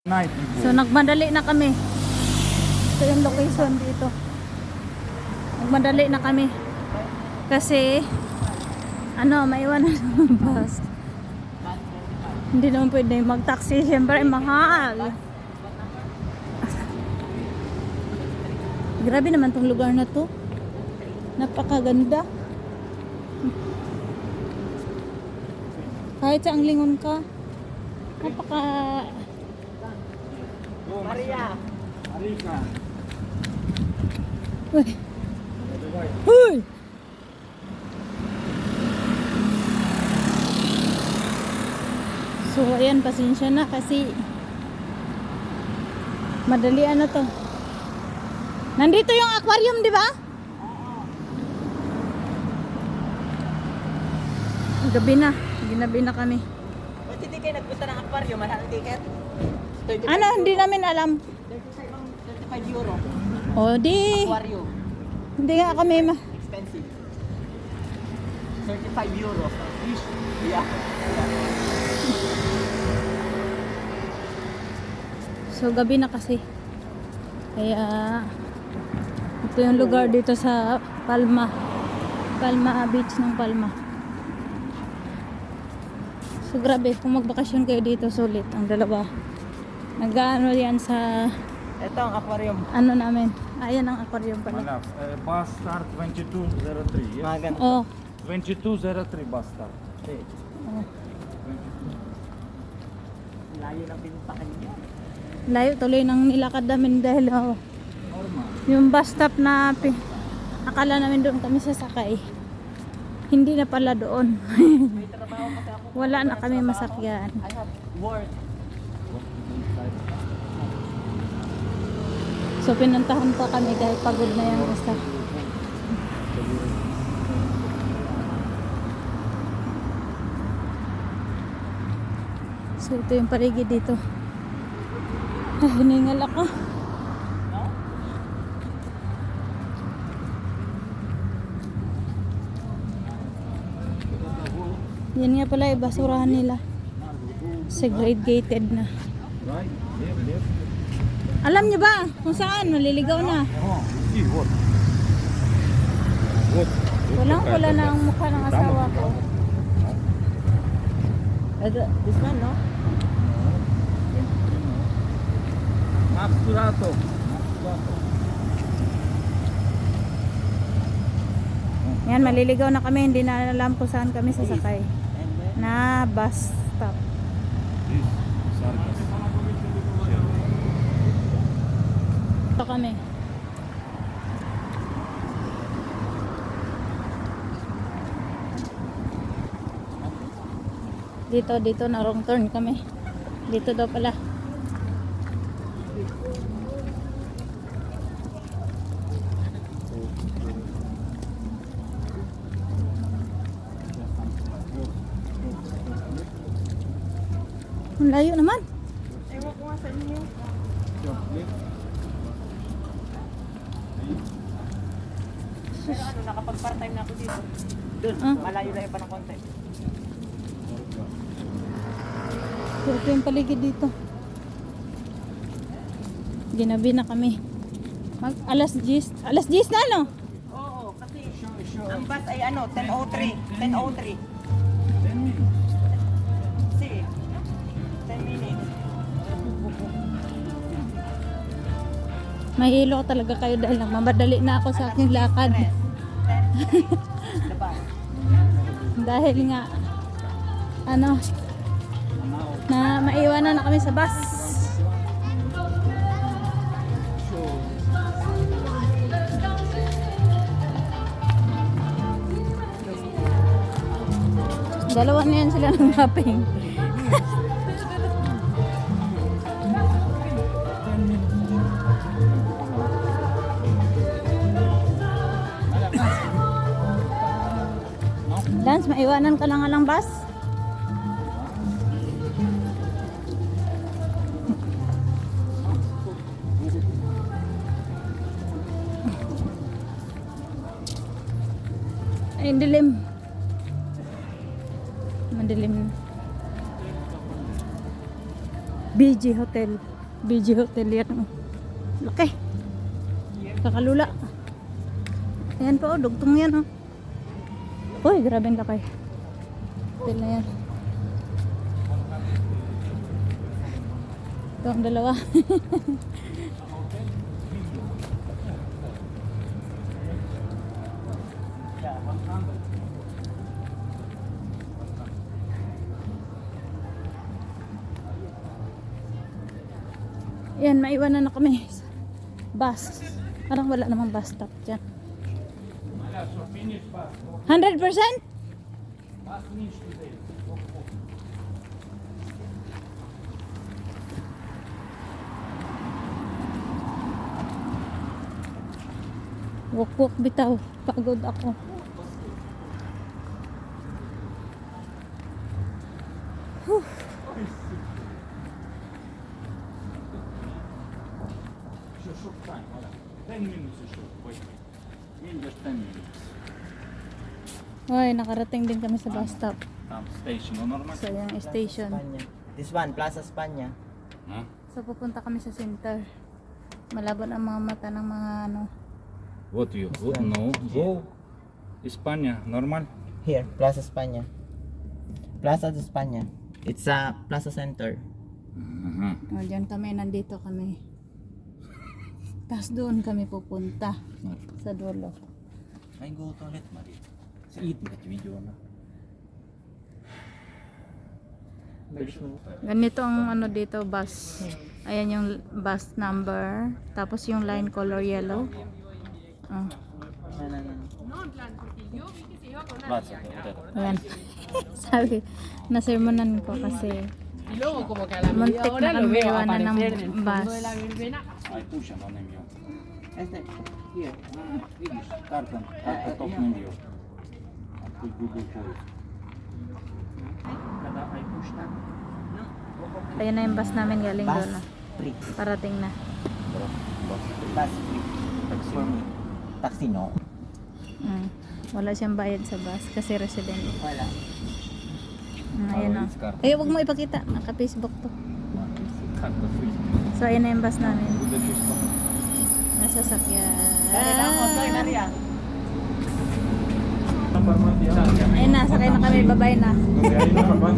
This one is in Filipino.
So nagmadali na kami. Ito yung location dito. Nagmadali na kami. Kasi maiwanan ng bus. Hindi naman pwede mag-taxi. Siyempre mahal. Grabe naman tong lugar na to. Napakaganda. Kahit sa ang lingon ka, napaka... Maria. Marika. Uy! Uy! So ayan, pasensya na kasi madali to. Nandito yung aquarium, di ba? Gabi na. Ginabi na kami. Ba't hindi kayo nagpunta ng aquarium? Mahal ang ticket? 35 Ano? Hindi namin alam. 35 euro. O di. Aquarium. Hindi nga kami Expensive. 35 euro. Fish. Yeah. So gabi na kasi. Kaya ito yung lugar dito sa Palma. Palma Beach ng Palma. So grabe, kung magbakasyon kayo dito, sulit ang dalawa. Nag-ano yan sa Ito ang aquarium. ano namin. Ayan ang aquarium pala. Malaf, bus start 2203, yes? Mga ganito. Oh, 2203 bus start. Okay. oh. Layo ng pinuntahan niya. Layo tuloy nang nilakad namin dahil yung bus stop na akala namin doon kami sasakay. Hindi na pala doon. May trabaho kasi ako. Wala na kami masakyan. I have work. So pinuntahan pa kami kahit pagod na yan basta. So ito yung paligid dito. Ay, hiningal ako. Yan nga pala yung basurahan nila. Segregated na. Right, left. Alam niyo ba kung saan? Maliligaw na. Oh, see what? What? Walang-wala na ang mukha ng asawa ko. This one, no? Max Turato. Yan, maliligaw na kami. Hindi na alam kung saan kami sasakay. And then, Na bus stop. This, Sargas. Ito kami. Dito na wrong turn kami. Dito daw pala. Ang layo naman. ewan ko nga sa inyo. Pero ano, nakapag-part-time na ako dito. Doon, Ah. malayo-layo pa ng konti. So, ito yung paligid dito. Ginabi na kami. Alas 10 na no? Oo, kasi ang bus ay ano, 10:03. 10:03. 10 minutes. See, 10 minutes. Mahilo talaga kayo dahil nagmamadali na ako sa aking lakad. 10:03. Diba? Dahil nga na maiwanan na kami sa bus. Dalawa na yan sila ng mapping. Lance, maiwanan ka lang nga lang bus. Ay, dilim. Madilim. BG Hotel. BG Hotel yan. Oh. Laki. Kakalula. Ayan po, dugtong yan. Oh. Uy, grabe ang laki. Hotel na yan. Ito ang dalawa. Yan, maiwanan na kami. Bus. Parang wala namang bus stop dyan. 100%? Walk bitaw. Pagod ako. Short time. 10 minutes is short. Wait. In just 10 minutes. Hoy, nakarating din kami sa bus stop. Station normal. So, yung station. Spanya. This one, Plaza Spanya. Huh? So, pupunta kami sa center. Malabo ang mga mata ng mga ano. What you? What? No. Go. España. Normal. Here, Plaza Spanya. Plaza de Spanya. It's a Plaza Center. O, dyan kami, nandito kami. Tapos doon kami pupunta. Sa dulo. I go toilet, Maria. Eat that video na. Ganito ang ano dito, bus. Ayan yung bus number. Tapos yung line color yellow. Oh. Plaza. Ayan. Sabi, nasermonan ko kasi muntik na kami iwanan ng bus. I push on him. Here. Видишь, карта top menu. Put Google Voice. Когда I push na. Ayan na yung bus namin galing Bus doon. Ah. free. Parating na. Bus free. Taxi. Taxi no. Wala siyang bayad sa bus kasi resident. Wala. Ayan na. Eh, huwag mo ipakita. Naka-Facebook to. Karta free. So, ayan na yung bus namin. Google Facebook. Nasa sakyan. Maria. Ayun na, sakay na kami. Bye-bye na.